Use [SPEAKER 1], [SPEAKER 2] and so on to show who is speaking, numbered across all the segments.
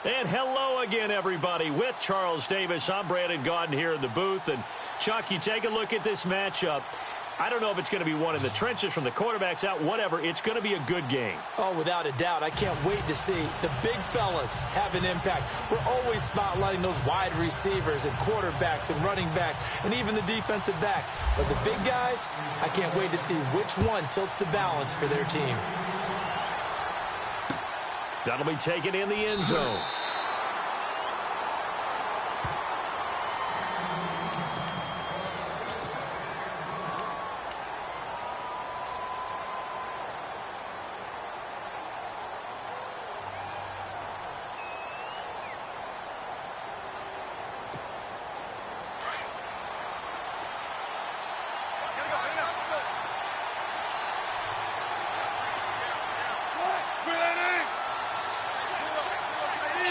[SPEAKER 1] And hello again, everybody. With Charles Davis, I'm Brandon Gaudin here in the booth. And, Chuck, you take a look at this matchup. I don't know if it's going to be one in the trenches from the quarterbacks out, whatever. It's going to be a good game.
[SPEAKER 2] Oh, without a doubt. I can't wait to see the big fellas have an impact. We're always spotlighting those wide receivers and quarterbacks and running backs and even the defensive backs. But the big guys, I can't wait to see which one tilts the balance for their team.
[SPEAKER 1] That'll be taken in the end zone.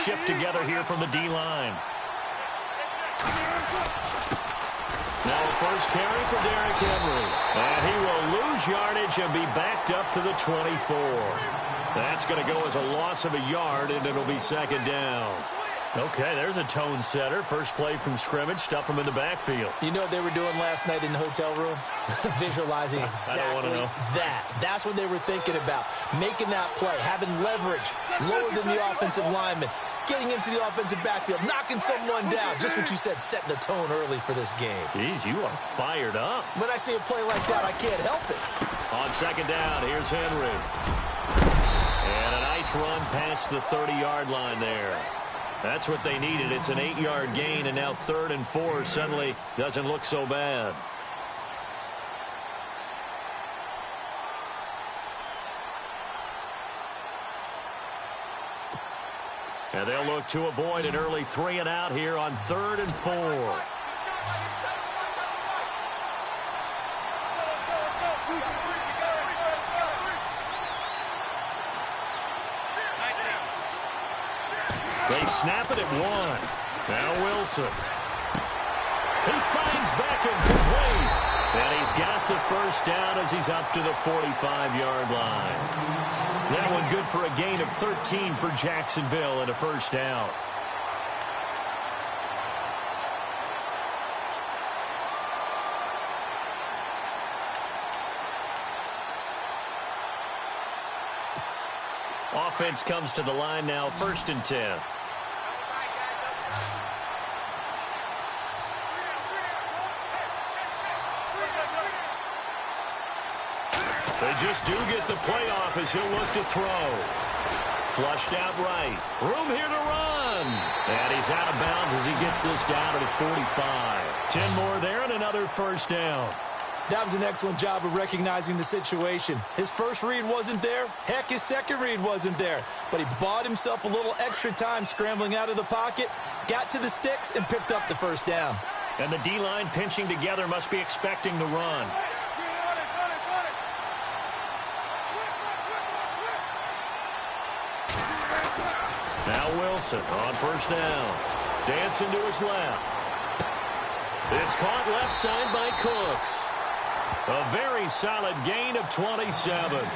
[SPEAKER 1] Shift together here from the D-line. Now a first carry for Derrick Henry. And he will lose yardage and be backed up to the 24. That's going to go as a loss of a yard, and it'll be second down. Okay, there's a tone setter. First play from scrimmage, stuff him in the backfield.
[SPEAKER 2] You know what they were doing last night in the hotel room? Visualizing exactly that. That's what they were thinking about. Making that play, having leverage, lower than the offensive lineman, getting into the offensive backfield, knocking someone down. Just what you said, setting the tone early for this game.
[SPEAKER 1] Jeez, you are fired up.
[SPEAKER 2] When I see a play like that, I can't help it.
[SPEAKER 1] On second down, here's Henry. And a nice run past the 30-yard line there. That's what they needed. It's an 8-yard gain, and now 3rd and 4 suddenly doesn't look so bad. And they'll look to avoid an early 3-and-out here on 3rd and 4. They snap it at 1. Now Wilson. He finds Beckham complete. And he's got the first down as he's up to the 45-yard line. That one good for a gain of 13 for Jacksonville and a first down. Offense comes to the line now, 1st and 10. They just do get the playoff as he'll look to throw. Flushed out right. Room here to run. And he's out of bounds as he gets this down to the 45. 10 more there and another first down.
[SPEAKER 2] That was an excellent job of recognizing the situation. His first read wasn't there. Heck, his second read wasn't there. But he bought himself a little extra time scrambling out of the pocket, got to the sticks, and picked up the first down.
[SPEAKER 1] And the D-line pinching together must be expecting the run. Now Wilson on first down. Dancing to his left. It's caught left side by Cooks. A very solid gain of 27.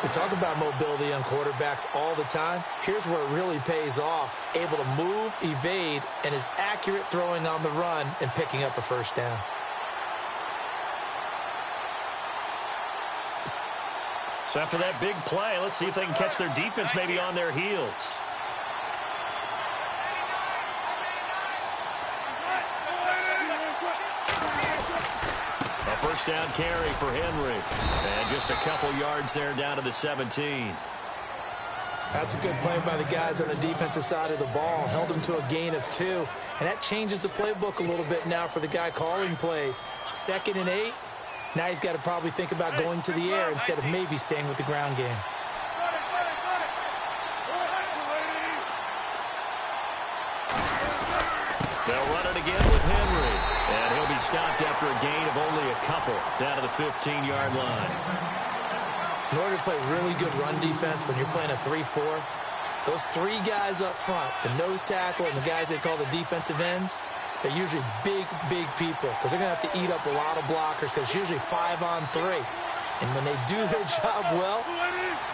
[SPEAKER 2] We talk about mobility on quarterbacks all the time. Here's where it really pays off. Able to move, evade, and is accurate throwing on the run and picking up a first down.
[SPEAKER 1] So after that big play, let's see if they can catch their defense maybe on their heels. A first down carry for Henry. And just a couple yards there down to the 17.
[SPEAKER 2] That's a good play by the guys on the defensive side of the ball. Held them to a gain of 2. And that changes the playbook a little bit now for the guy calling plays. 2nd and 8. Now he's got to probably think about going to the air instead of maybe staying with the ground game.
[SPEAKER 1] They'll run it again with Henry. And he'll be stopped after a gain of only a couple down to the 15-yard line.
[SPEAKER 2] In order to play really good run defense when you're playing a 3-4, those 3 guys up front, the nose tackle and the guys they call the defensive ends, they're usually big, big people because they're going to have to eat up a lot of blockers because it's usually 5-on-3. And when they do their job well,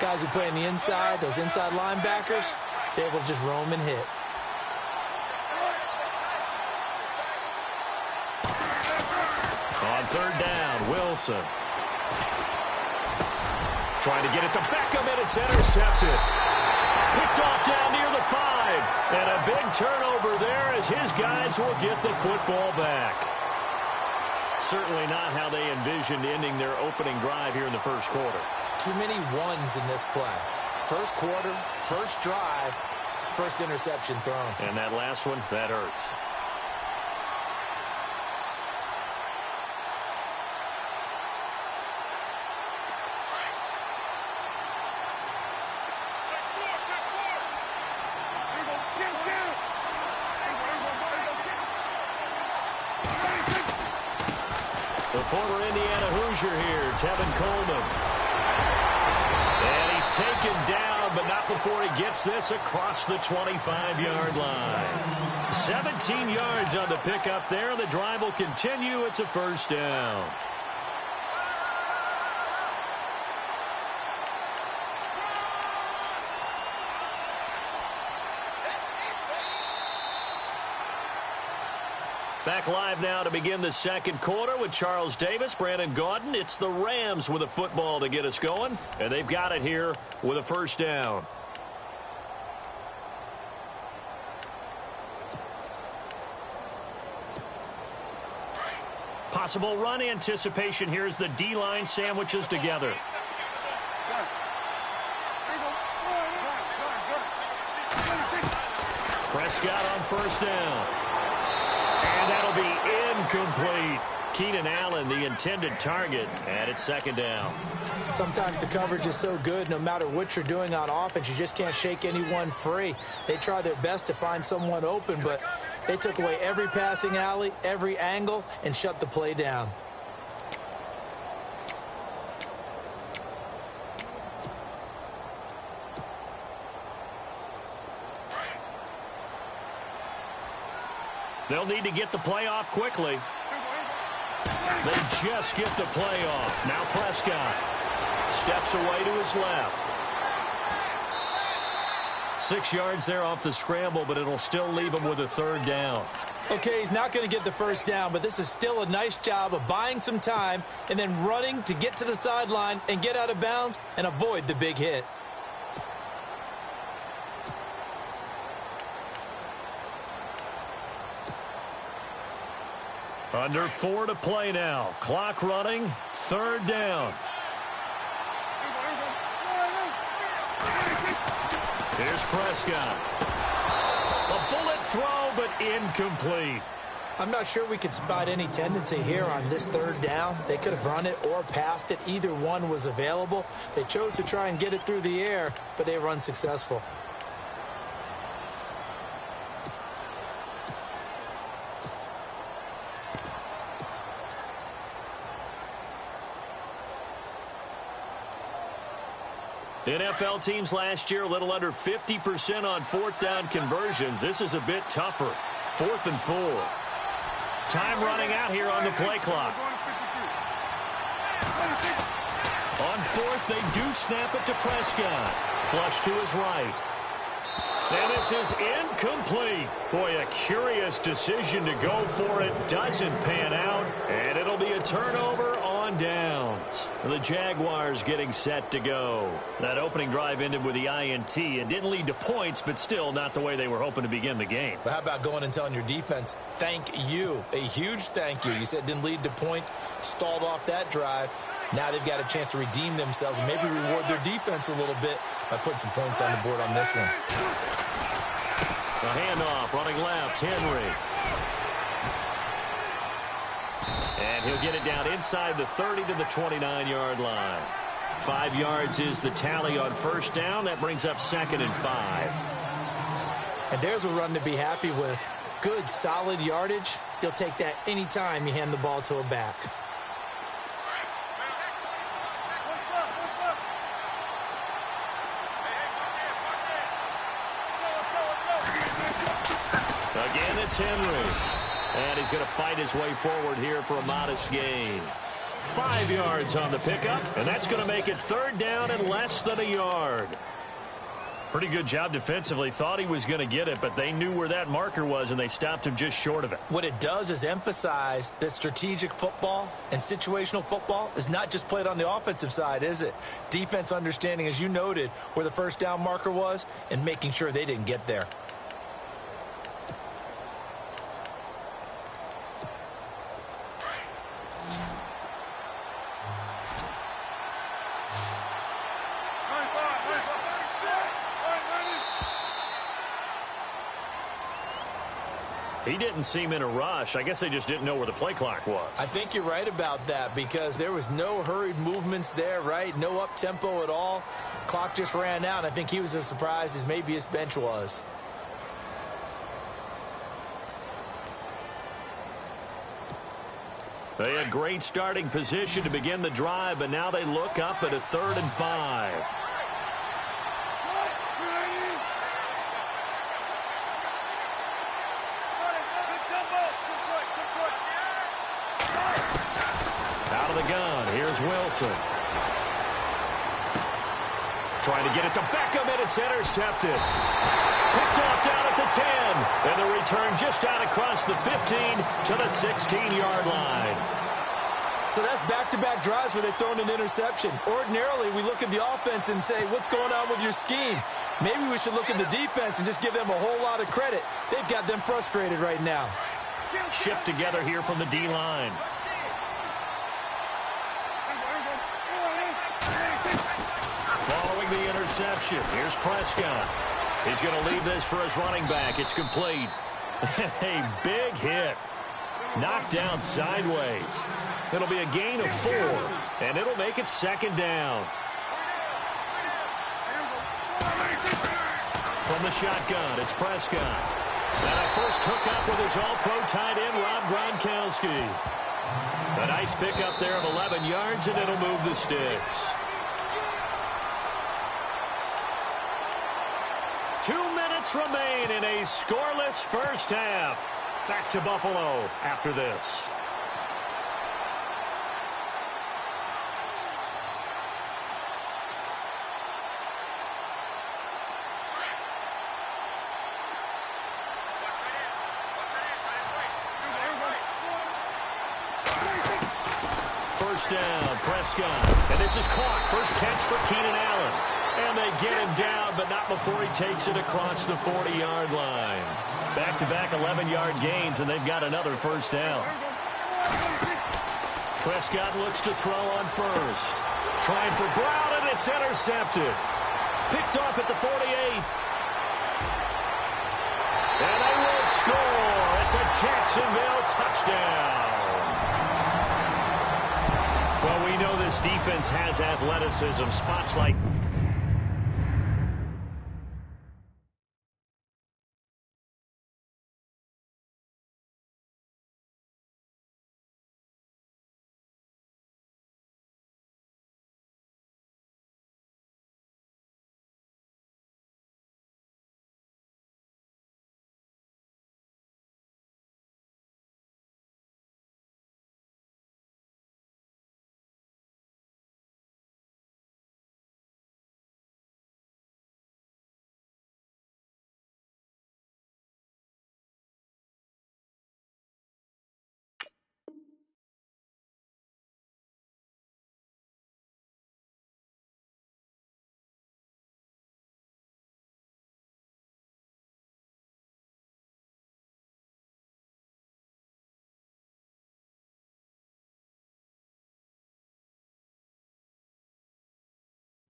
[SPEAKER 2] guys who play on the inside, those inside linebackers, able to just roam and hit.
[SPEAKER 1] On third down, Wilson. Trying to get it to Beckham, and it's intercepted. Picked off down near the 5. And a big turnover there as his guys will get the football back. Certainly not how they envisioned ending their opening drive here in the first quarter.
[SPEAKER 2] Too many ones in this play. First quarter, first drive, first interception thrown.
[SPEAKER 1] And that last one, that hurts. The former Indiana Hoosier here, Tevin Coleman. And he's taken down, but not before he gets this across the 25-yard line. 17 yards on the pickup there. The drive will continue. It's a first down. Back live now to begin the second quarter with Charles Davis, Brandon Gaudin. It's the Rams with a football to get us going, and they've got it here with a first down. Possible run anticipation here as the D-line sandwiches together. Prescott on first down. And that'll be incomplete. Keenan Allen, the intended target, and it's second down.
[SPEAKER 2] Sometimes the coverage is so good, no matter what you're doing on offense, you just can't shake anyone free. They try their best to find someone open, but they took away every passing alley, every angle, and shut the play down.
[SPEAKER 1] They'll need to get the play off quickly. They just get the play off. Now Prescott steps away to his left. 6 yards there off the scramble, but it'll still leave him with a third down.
[SPEAKER 2] Okay, he's not going to get the first down, but this is still a nice job of buying some time and then running to get to the sideline and get out of bounds and avoid the big hit.
[SPEAKER 1] Under 4 to play now. Clock running. Third down. Here's Prescott. A bullet throw, but incomplete.
[SPEAKER 2] I'm not sure we could spot any tendency here on this third down. They could have run it or passed it. Either one was available. They chose to try and get it through the air, but they were unsuccessful.
[SPEAKER 1] NFL teams last year a little under 50% on fourth down conversions. This is a bit tougher. 4th and 4. Time running out here on the play clock. On 4th, they do snap it to Prescott. Flush to his right. And this is incomplete. Boy, a curious decision to go for it. Doesn't pan out. And it'll be a turnover on downs. The Jaguars getting set to go. That opening drive ended with the INT. It didn't lead to points, but still not the way they were hoping to begin the game.
[SPEAKER 2] But how about going and telling your defense, thank you. A huge thank you. You said it didn't lead to points, stalled off that drive. Now they've got a chance to redeem themselves and maybe reward their defense a little bit by putting some points on the board on this one.
[SPEAKER 1] A handoff, running left, Henry. And he'll get it down inside the 30 to the 29-yard line. 5 yards is the tally on first down. That brings up 2nd and 5.
[SPEAKER 2] And there's a run to be happy with. Good, solid yardage. You'll take that anytime you hand the ball to a back.
[SPEAKER 1] Again, it's Henry. And he's going to fight his way forward here for a modest gain. 5 yards on the pickup, and that's going to make it third down and less than a yard. Pretty good job defensively. Thought he was going to get it, but they knew where that marker was, and they stopped him just short of it.
[SPEAKER 2] What it does is emphasize that strategic football and situational football is not just played on the offensive side, is it? Defense understanding, as you noted, where the first down marker was and making sure they didn't get there.
[SPEAKER 1] He didn't seem in a rush. I guess they just didn't know where the play clock was.
[SPEAKER 2] I think you're right about that because there was no hurried movements there, right? No up-tempo at all. Clock just ran out. I think he was as surprised as maybe his bench was.
[SPEAKER 1] They had great starting position to begin the drive, but now they look up at a 3rd and 5. Out of the gun, here's Wilson. Trying to get it to Beckham, and it's intercepted. Picked off down at the 10. And the return just out across the 15 to the 16-yard line.
[SPEAKER 2] So that's back-to-back drives where they've thrown an interception. Ordinarily, we look at the offense and say, what's going on with your scheme? Maybe we should look at the defense and just give them a whole lot of credit. They've got them frustrated right now.
[SPEAKER 1] Shift together here from the D-line. Following the interception, here's Prescott. He's going to leave this for his running back. It's complete. A big hit. Knocked down sideways. It'll be a gain of 4, and it'll make it 2nd down. From the shotgun, it's Prescott. And a first hookup with his all-pro tight end, Rob Gronkowski. A nice pickup there of 11 yards, and it'll move the sticks. 2 minutes remain in a scoreless first half. Back to Buffalo after this. First down, Prescott. And this is caught. First catch for Keenan Allen. And they get him down, but not before he takes it across the 40-yard line. Back-to-back 11-yard gains, and they've got another first down. Prescott looks to throw on first. Trying for Brown, and it's intercepted. Picked off at the 48. And they will score. It's a Jacksonville touchdown. Well, we know this defense has athleticism. Spots like...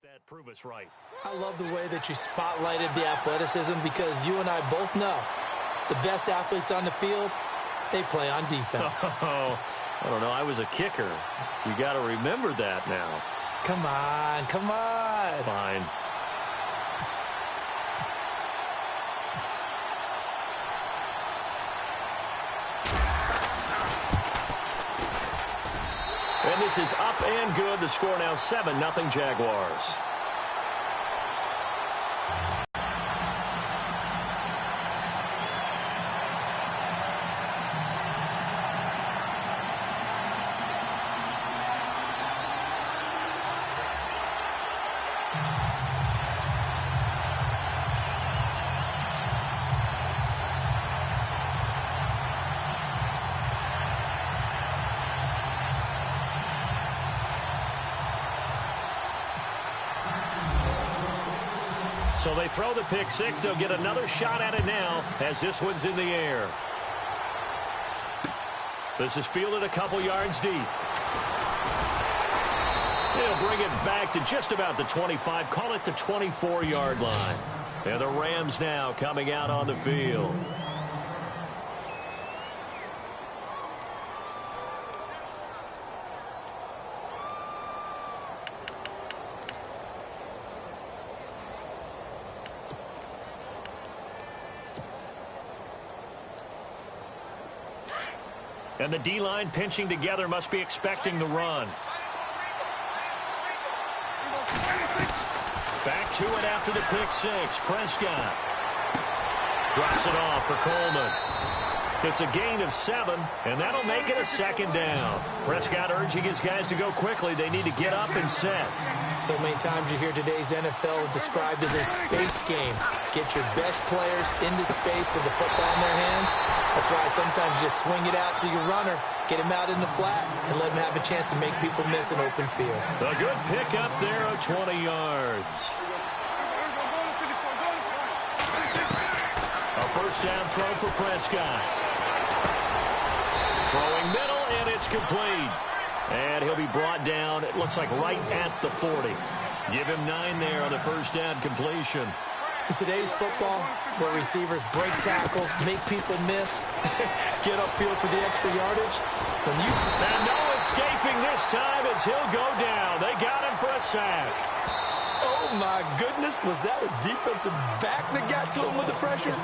[SPEAKER 1] that prove us right.
[SPEAKER 2] I love the way that you spotlighted the athleticism because you and I both know the best athletes on the field, they play on defense.
[SPEAKER 1] Oh, I don't know. I was a kicker. You got to remember that now.
[SPEAKER 2] Come on, come on.
[SPEAKER 1] Fine. And this is up and good. The score now 7-0 Jaguars. So they throw the pick six. They'll get another shot at it now as this one's in the air. This is fielded a couple yards deep. They'll bring it back to just about the 25. Call it the 24-yard line. And the Rams now coming out on the field. And the D-line pinching together must be expecting the run. Back to it after the pick six. Prescott drops it off for Coleman. It's a gain of 7, and that'll make it a second down. Prescott urging his guys to go quickly. They need to get up and set.
[SPEAKER 2] So many times you hear today's NFL described as a space game. Get your best players into space with the football in their hands. That's why sometimes you just swing it out to your runner, get him out in the flat, and let him have a chance to make people miss an open field.
[SPEAKER 1] A good pick up there of 20 yards. A first down throw for Prescott. Throwing middle, and it's complete. And he'll be brought down, it looks like right at the 40. Give him 9 there on the first down completion.
[SPEAKER 2] In today's football, where receivers break tackles, make people miss, get upfield for the extra yardage.
[SPEAKER 1] And no escaping this time as he'll go down. They got him for a sack.
[SPEAKER 2] Oh, my goodness. Was that a defensive back that got to him with the pressure?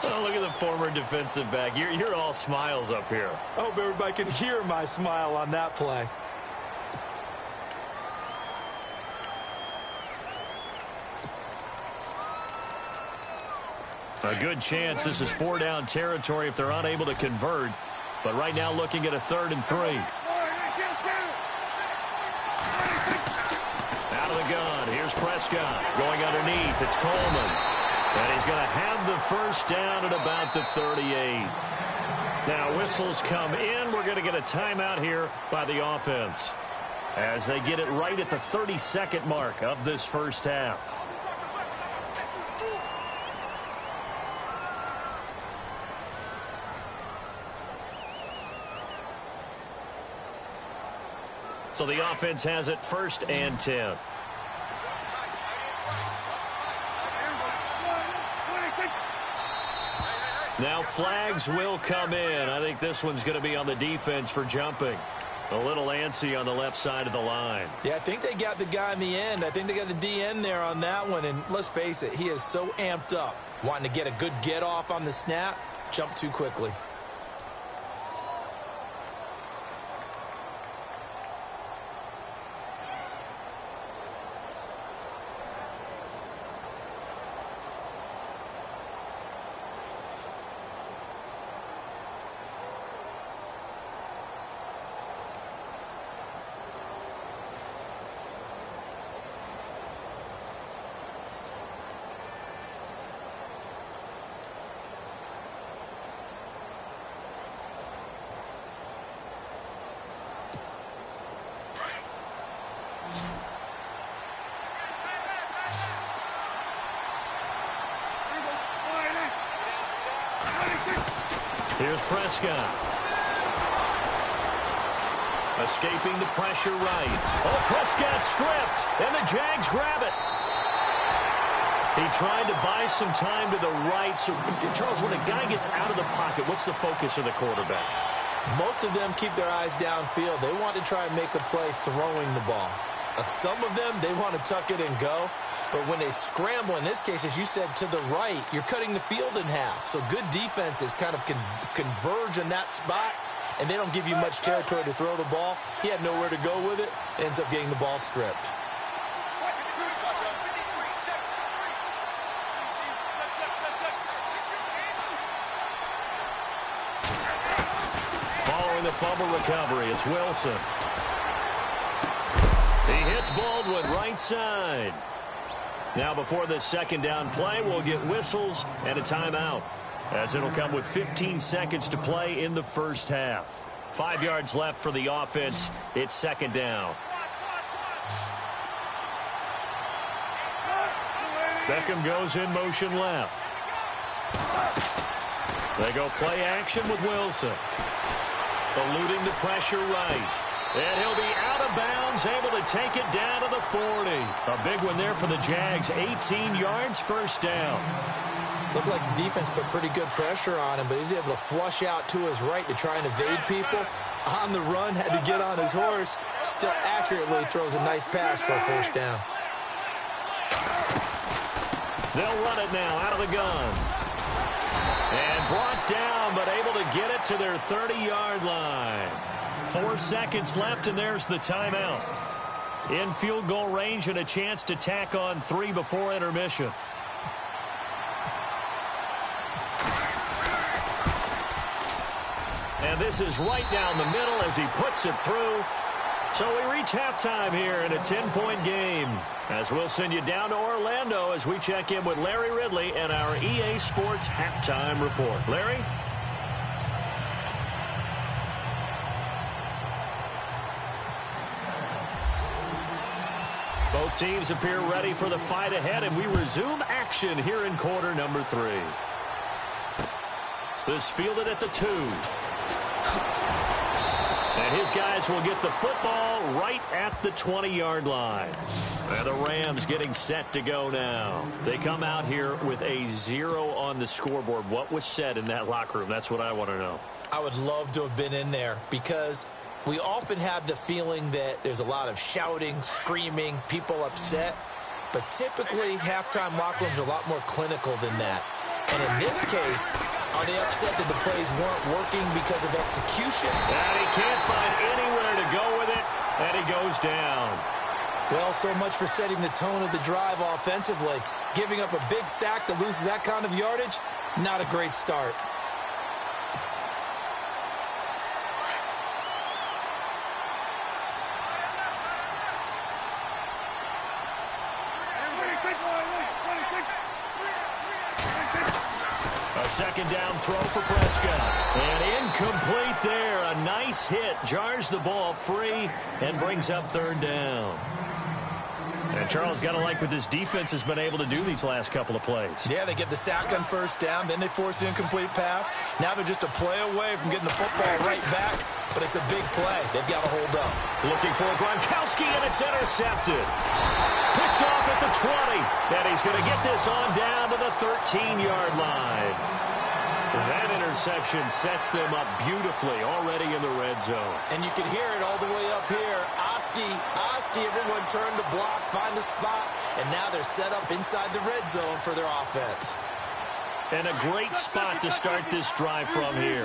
[SPEAKER 1] Oh, look at the former defensive back. You're all smiles up here.
[SPEAKER 2] I hope everybody can hear my smile on that play.
[SPEAKER 1] A good chance this is 4-down territory if they're unable to convert. But right now looking at a 3rd and 3. Out of the gun. Here's Prescott. Going underneath. It's Coleman. And he's going to have the first down at about the 38. Now whistles come in. We're going to get a timeout here by the offense as they get it right at the 32nd mark of this first half. So the offense has it 1st and 10. Now flags will come in. I think this one's going to be on the defense for jumping. A little antsy on the left side of the line.
[SPEAKER 2] Yeah, I think they got the guy in the end. I think they got the DN there on that one. And let's face it, he is so amped up, wanting to get a good get off on the snap, jump too quickly.
[SPEAKER 1] Here's Prescott. Escaping the pressure right. Oh, Prescott stripped, and the Jags grab it. He tried to buy some time to the right. So, Charles, when a guy gets out of the pocket, what's the focus of the quarterback?
[SPEAKER 2] Most of them keep their eyes downfield. They want to try and make a play throwing the ball. Some of them, they want to tuck it and go. But when they scramble, in this case, as you said, to the right, you're cutting the field in half. So good defenses kind of converge in that spot, and they don't give you much territory to throw the ball. He had nowhere to go with it. Ends up getting the ball stripped.
[SPEAKER 1] Following the fumble recovery, it's Wilson. He hits Baldwin right side. Now before this second down play, we'll get whistles and a timeout, as it'll come with 15 seconds to play in the first half. 5 yards left for the offense. It's second down. Beckham goes in motion left. They go play action with Wilson. Eluding the pressure right. And he'll be out of bounds, able to take it down to the 40. A big one there for the Jags. 18 yards, first down.
[SPEAKER 2] Looked like the defense put pretty good pressure on him, but he's able to flush out to his right to try and evade people. On the run, had to get on his horse. Still accurately throws a nice pass for a first down.
[SPEAKER 1] They'll run it now out of the gun. And brought down, but able to get it to their 30-yard line. 4 seconds left, and there's the timeout. In field goal range and a chance to tack on 3 before intermission. And this is right down the middle as he puts it through. So we reach halftime here in a 10-point game. As we'll send you down to Orlando as we check in with Larry Ridley and our EA Sports Halftime Report. Larry? Both teams appear ready for the fight ahead, and we resume action here in quarter number 3. This fielded at the 2. And his guys will get the football right at the 20-yard line. And the Rams getting set to go now. They come out here with a 0 on the scoreboard. What was said in that locker room? That's what I want to know.
[SPEAKER 2] I would love to have been in there because we often have the feeling that there's a lot of shouting, screaming, people upset. But typically, halftime locker rooms are a lot more clinical than that. And in this case, are they upset that the plays weren't working because of execution?
[SPEAKER 1] And he can't find anywhere to go with it, and he goes down.
[SPEAKER 2] Well, so much for setting the tone of the drive offensively. Giving up a big sack that loses that kind of yardage, not a great start.
[SPEAKER 1] Second down throw for Prescott. And incomplete there. A nice hit. Jars the ball free and brings up third down. And Charles, got to like what this defense has been able to do these last couple of plays.
[SPEAKER 2] Yeah, they get the sack on first down. Then they force the incomplete pass. Now they're just a play away from getting the football right back. But it's a big play. They've got to hold up.
[SPEAKER 1] Looking for Gronkowski, and it's intercepted. Picked off at the 20. And he's going to get this on down to the 13-yard line. That interception sets them up beautifully already in the red zone.
[SPEAKER 2] And you can hear it all the way up here. Oski, everyone turned to block, find a spot, and now they're set up inside the red zone for their offense.
[SPEAKER 1] And a great spot to start this drive from here.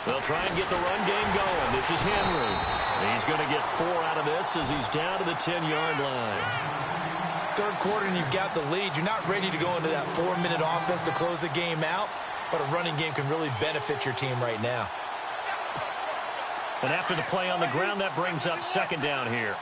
[SPEAKER 1] They'll try and get the run game going. This is Henry. He's going to get 4 out of this as he's down to the 10-yard line.
[SPEAKER 2] Third quarter and you've got the lead. You're not ready to go into that 4-minute offense to close the game out, but a running game can really benefit your team right now.
[SPEAKER 1] And after the play on the ground, that brings up second down here.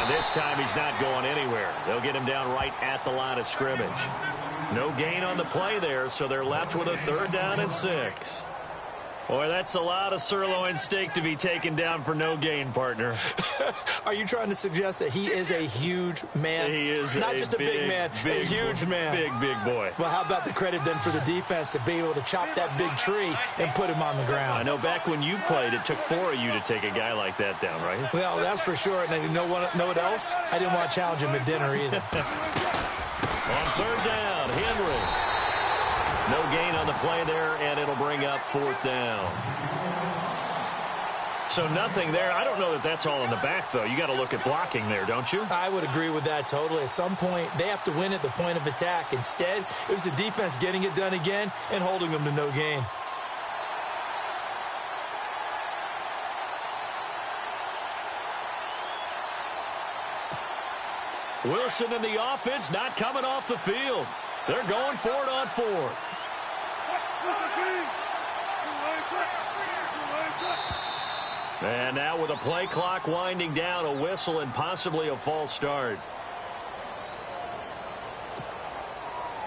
[SPEAKER 1] This time he's not going anywhere. They'll get him down right at the line of scrimmage. No gain on the play there, so they're left with a 3rd down and 6. Boy, that's a lot of sirloin steak to be taken down for no gain, partner.
[SPEAKER 2] Are you trying to suggest that he is a huge man?
[SPEAKER 1] He is
[SPEAKER 2] not just a big man, a huge man.
[SPEAKER 1] Big boy.
[SPEAKER 2] Well, how about the credit then for the defense to be able to chop that big tree and put him on the ground?
[SPEAKER 1] I know back when you played, it took 4 of you to take a guy like that down, right?
[SPEAKER 2] Well, that's for sure. And you know what else? I didn't want to challenge him at dinner either.
[SPEAKER 1] On 3rd down, Henry. No gain on the play there, and it'll bring up 4th down. So nothing there. I don't know that that's all in the back, though. You got to look at blocking there, don't you?
[SPEAKER 2] I would agree with that totally. At some point, they have to win at the point of attack. Instead, it was the defense getting it done again and holding them to no gain.
[SPEAKER 1] Wilson and the offense not coming off the field. They're going for it on 4th. And now with a play clock winding down, a whistle and possibly a false start.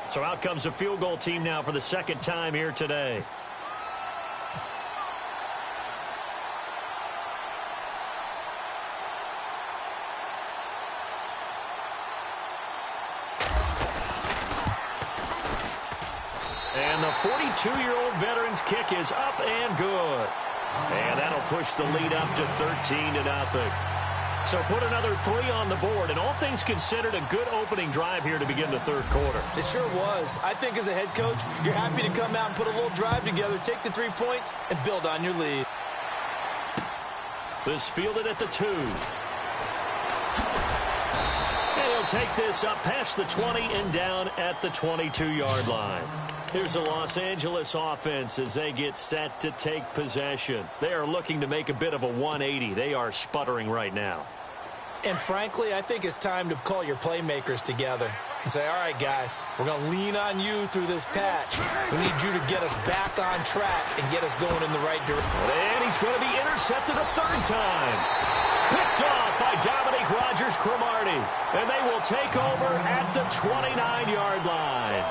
[SPEAKER 1] So out comes the field goal team now for the second time here today. And the 42-year-old veteran's kick is up and good. And that'll push the lead up to 13-0. So put another 3 on the board, and all things considered, a good opening drive here to begin the third quarter.
[SPEAKER 2] It sure was. I think as a head coach, you're happy to come out and put a little drive together, take the 3 points, and build on your lead.
[SPEAKER 1] This fielded at the 2. And he'll take this up past the 20 and down at the 22-yard line. Here's the Los Angeles offense as they get set to take possession. They are looking to make a bit of a 180. They are sputtering right now.
[SPEAKER 2] And frankly, I think it's time to call your playmakers together and say, all right, guys, we're going to lean on you through this patch. We need you to get us back on track and get us going in the right direction.
[SPEAKER 1] And he's going to be intercepted a third time. Picked off by Dominique Rodgers-Cromartie. And they will take over at the 29-yard line.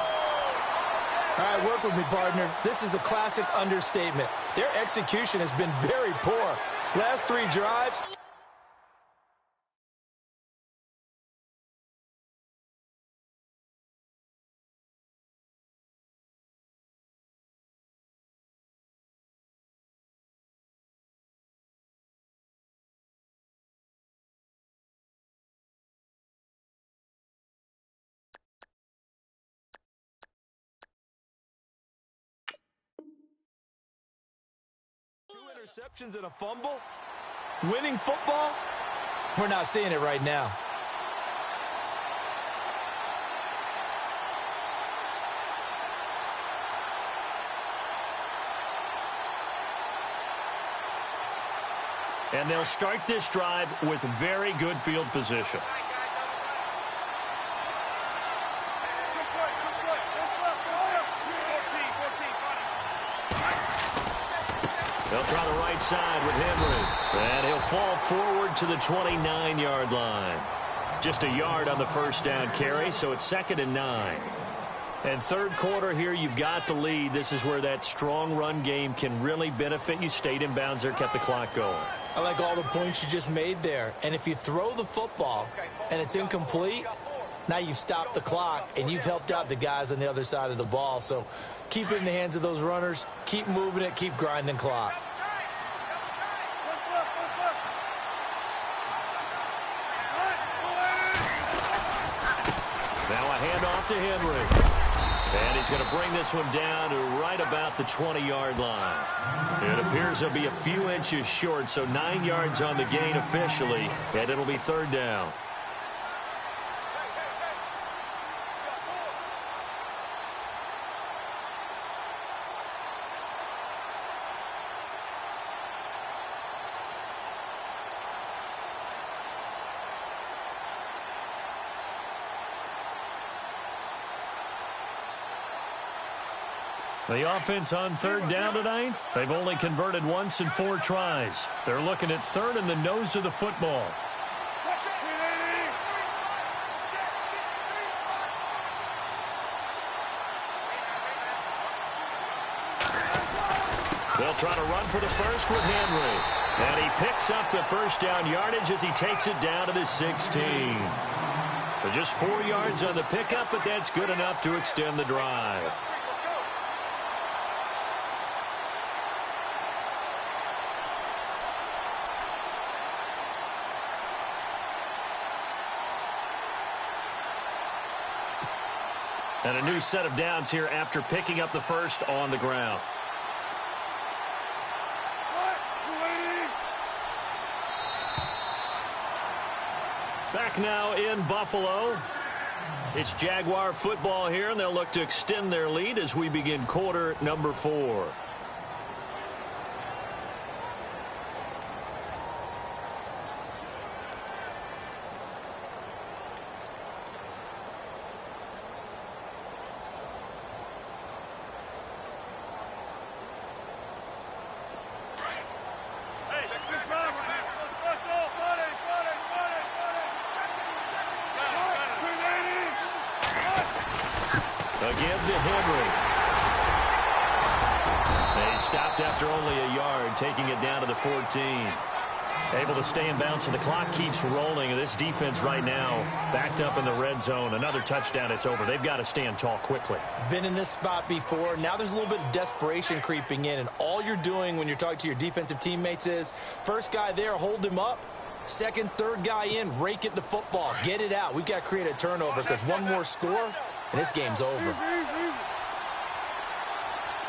[SPEAKER 2] All right, work with me, partner. This is a classic understatement. Their execution has been very poor. Last 3 drives. Interceptions and a fumble. Winning football? We're not seeing it right now.
[SPEAKER 1] And they'll start this drive with very good field position. They'll try the right side with Henry. And he'll fall forward to the 29-yard line. Just a yard on the first down carry, so it's 2nd and 9. And third quarter here, you've got the lead. This is where that strong run game can really benefit you. Stayed in bounds there, kept the clock going.
[SPEAKER 2] I like all the points you just made there. And if you throw the football and it's incomplete, now you've stopped the clock and you've helped out the guys on the other side of the ball. So keep it in the hands of those runners. Keep moving it. Keep grinding clock.
[SPEAKER 1] Now a handoff to Henry. And he's going to bring this one down to right about the 20-yard line. It appears he'll be a few inches short, so 9 yards on the gain officially, and it'll be third down. The offense on third down tonight, they've only converted once in 4 tries. They're looking at third in the nose of the football. They'll try to run for the first with Henry. And he picks up the first down yardage as he takes it down to the 16. So just 4 yards on the pickup, but that's good enough to extend the drive. And a new set of downs here after picking up the first on the ground. Back now in Buffalo. It's Jaguar football here, and they'll look to extend their lead as we begin quarter number 4. stopped after only a yard, taking it down to the 14. Able to stay in bounds, and the clock keeps rolling. And this defense right now backed up in the red zone. Another touchdown, it's over. They've got to stand tall quickly.
[SPEAKER 2] Been in this spot before. Now there's a little bit of desperation creeping in, and all you're doing when you're talking to your defensive teammates is first guy there, hold him up. Second, third guy in, rake at the football. Get it out. We've got to create a turnover because one more score, and this game's over.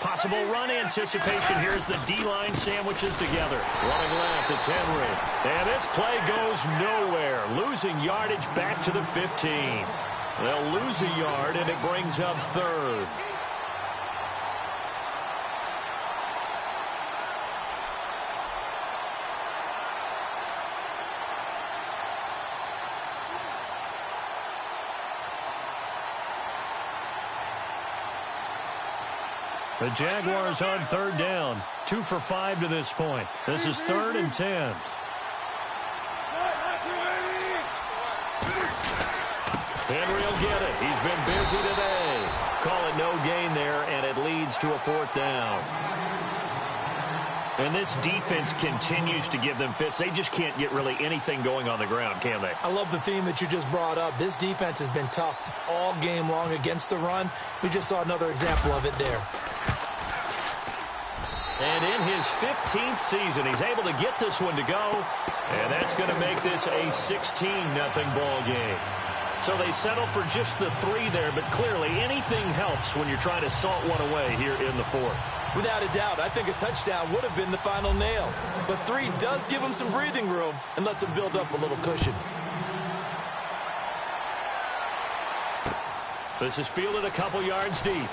[SPEAKER 1] Possible run anticipation here as the D-line sandwiches together. Running left, it's Henry. And this play goes nowhere. Losing yardage back to the 15. They'll lose a yard, and it brings up third. The Jaguars on third down. 2 for 5 to this point. This is 3rd and 10. Henry will get it. He's been busy today. Call it no gain there, and it leads to a 4th down. And this defense continues to give them fits. They just can't get really anything going on the ground, can they?
[SPEAKER 2] I love the theme that you just brought up. This defense has been tough all game long against the run. We just saw another example of it there.
[SPEAKER 1] And in his 15th season, he's able to get this one to go. And that's going to make this a 16-0 ball game. So they settle for just the 3 there, but clearly anything helps when you're trying to salt one away here in the 4th.
[SPEAKER 2] Without a doubt, I think a touchdown would have been the final nail. But 3 does give them some breathing room and lets them build up a little cushion.
[SPEAKER 1] This is fielded a couple yards deep.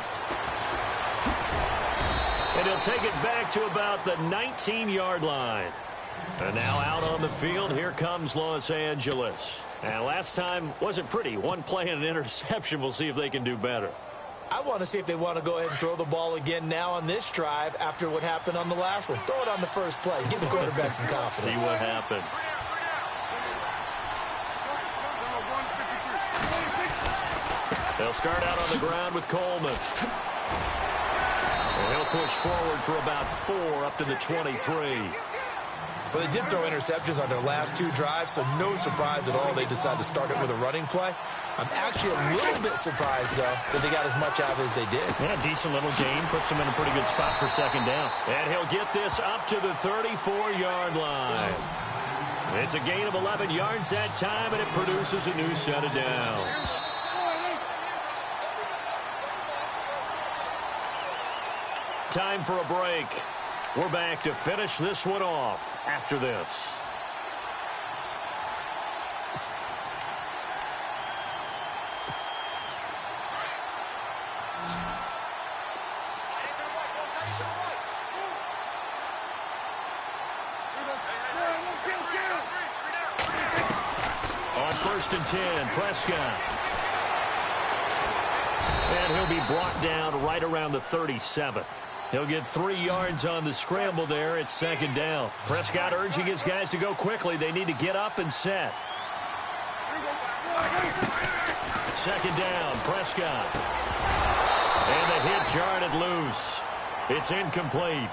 [SPEAKER 1] And he'll take it back to about the 19-yard line. And now out on the field, here comes Los Angeles. And last time wasn't pretty. One play and an interception. We'll see if they can do better.
[SPEAKER 2] I want to see if they want to go ahead and throw the ball again now on this drive after what happened on the last one. Throw it on the first play. Give the quarterback some confidence.
[SPEAKER 1] See what happens. They'll start out on the ground with Coleman. And he'll push forward for about 4 up to the 23.
[SPEAKER 2] Well, they did throw interceptions on their last 2 drives, so no surprise at all they decided to start it with a running play. I'm actually a little bit surprised, though, that they got as much out of it as they did.
[SPEAKER 1] Yeah, decent little gain. Puts them in a pretty good spot for 2nd down. And he'll get this up to the 34-yard line. It's a gain of 11 yards that time, and it produces a new set of downs. Time for a break. We're back to finish this one off after this. On 1st and 10, Prescott. And he'll be brought down right around the 37. He'll get 3 yards on the scramble there. It's 2nd down. Prescott urging his guys to go quickly. They need to get up and set. 2nd down, Prescott. And the hit jarred it loose. It's incomplete.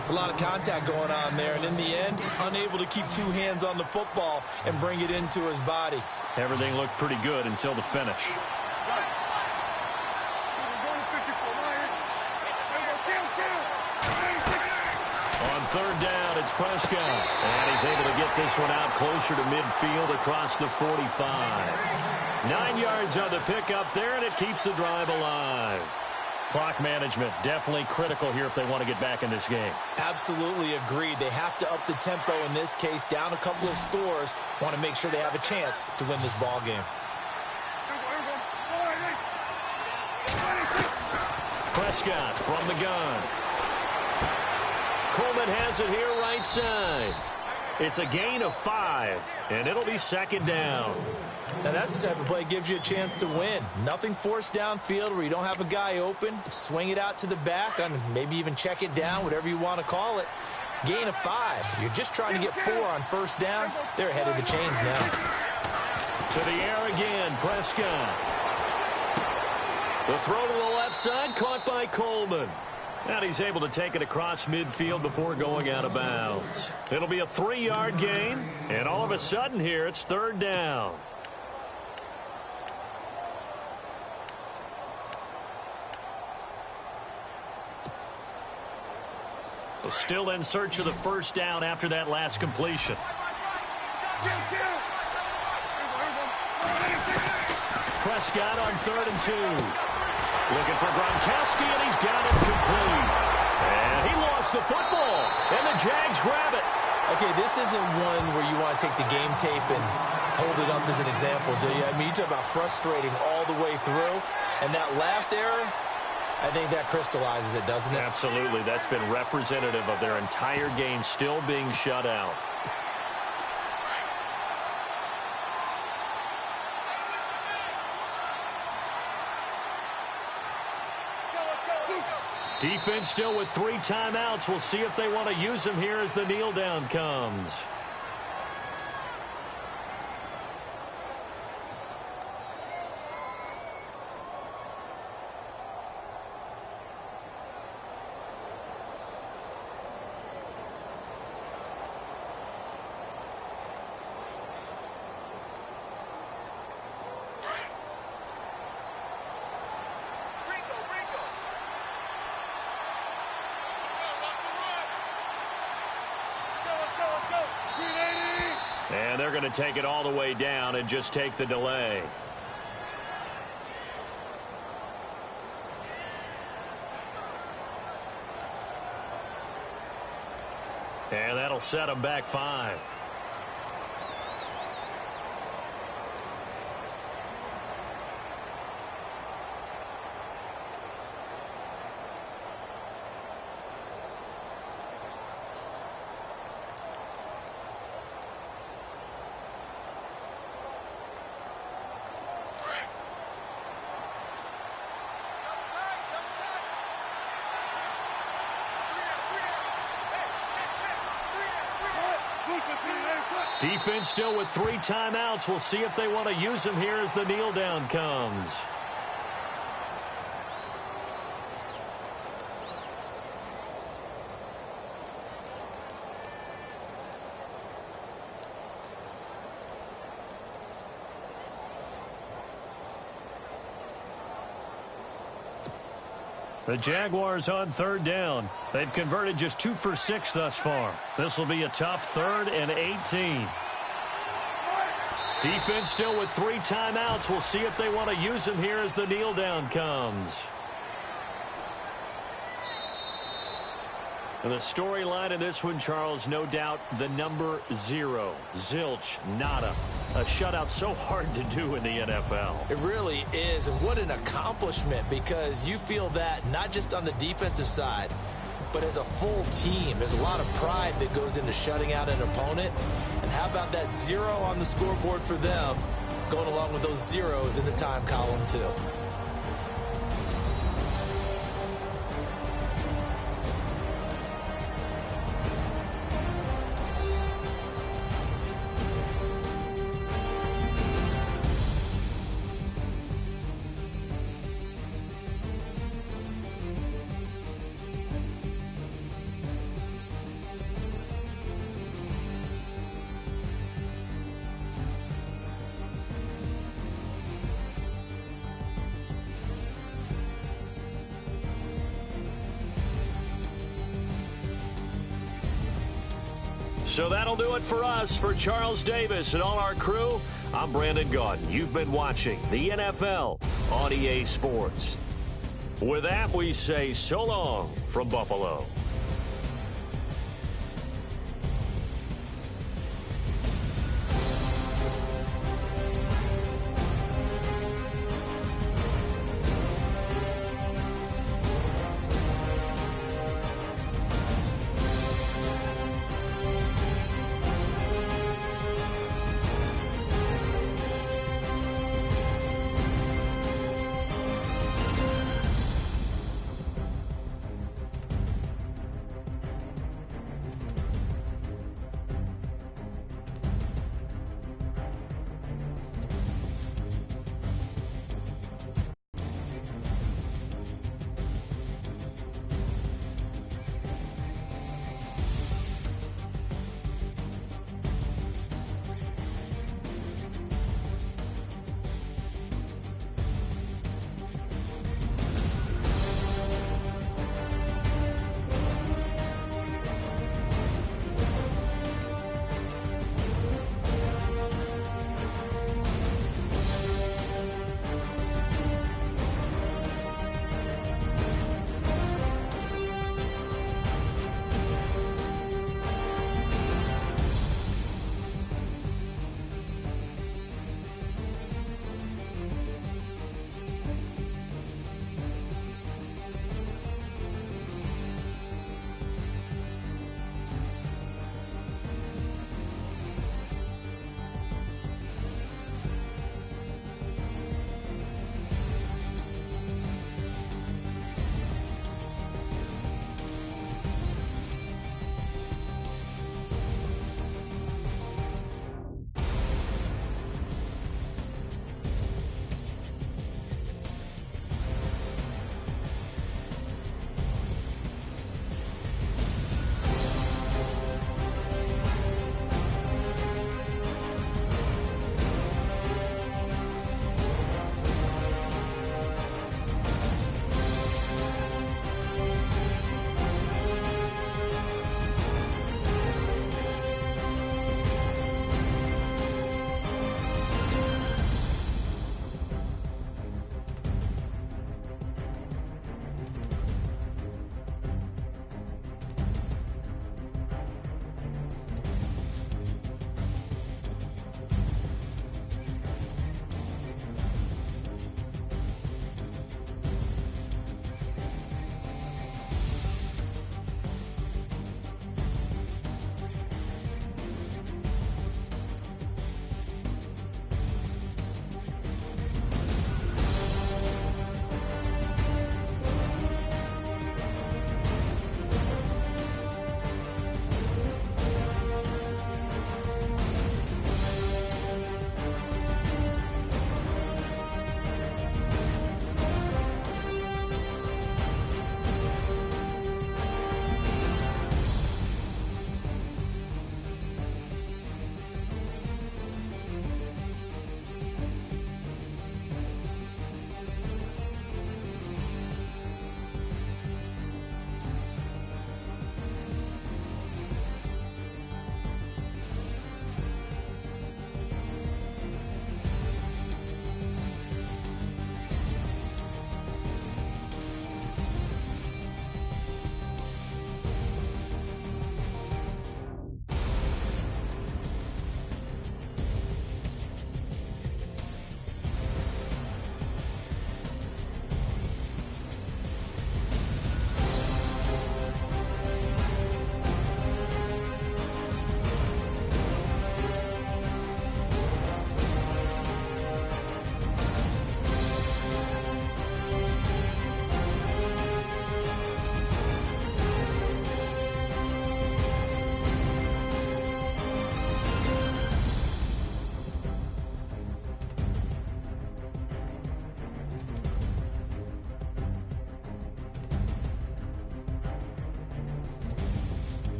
[SPEAKER 2] It's a lot of contact going on there, and in the end, unable to keep 2 hands on the football and bring it into his body.
[SPEAKER 1] Everything looked pretty good until the finish. On 3rd down, it's Prescott. And he's able to get this one out closer to midfield across the 45. 9 yards on the pickup there, and it keeps the drive alive. Clock management definitely critical here if they want to get back in this game.
[SPEAKER 2] Absolutely agreed. They have to up the tempo in this case, down a couple of scores. Want to make sure they have a chance to win this ball game.
[SPEAKER 1] Prescott from the gun. Coleman has it here right side. It's a gain of 5, and it'll be 2nd down.
[SPEAKER 2] Now that's the type of play that gives you a chance to win. Nothing forced downfield where you don't have a guy open. Swing it out to the back, and maybe even check it down, whatever you want to call it. Gain of 5. You're just trying to get 4 on 1st down. They're ahead of the chains now.
[SPEAKER 1] To the air again, Prescott. The throw to the left side, caught by Coleman. And he's able to take it across midfield before going out of bounds. It'll be a 3-yard gain, and all of a sudden here it's 3rd down. So still in search of the 1st down after that last completion. Prescott on 3rd and 2. Looking for Gronkowski, and he's got it complete. And he lost the football, and the Jags grab it.
[SPEAKER 2] Okay, this isn't one where you want to take the game tape and hold it up as an example, do you? I mean, you talk about frustrating all the way through, and that last error, I think that crystallizes it, doesn't it?
[SPEAKER 1] Absolutely. That's been representative of their entire game still being shut out. Defense still with 3 timeouts. We'll see if they want to use them here as the kneel down comes. And they're going to take it all the way down and just take the delay. And that'll set them back 5. Defense still with 3 timeouts. We'll see if they want to use them here as the kneel down comes. The Jaguars on 3rd down. They've converted just 2 for 6 thus far. This will be a tough 3rd and 18. Defense still with 3 timeouts. We'll see if they want to use them here as the kneel down comes. And the storyline in this one, Charles, no doubt the number 0. Zilch, nada. A shutout so hard to do in the NFL.
[SPEAKER 2] It really is, and what an accomplishment, because you feel that not just on the defensive side, but as a full team. There's a lot of pride that goes into shutting out an opponent. And how about that 0 on the scoreboard for them, going along with those zeros in the time column too.
[SPEAKER 1] So that'll do it for us. For Charles Davis and all our crew, I'm Brandon Gaudin. You've been watching the NFL on EA Sports. With that, we say so long from Buffalo.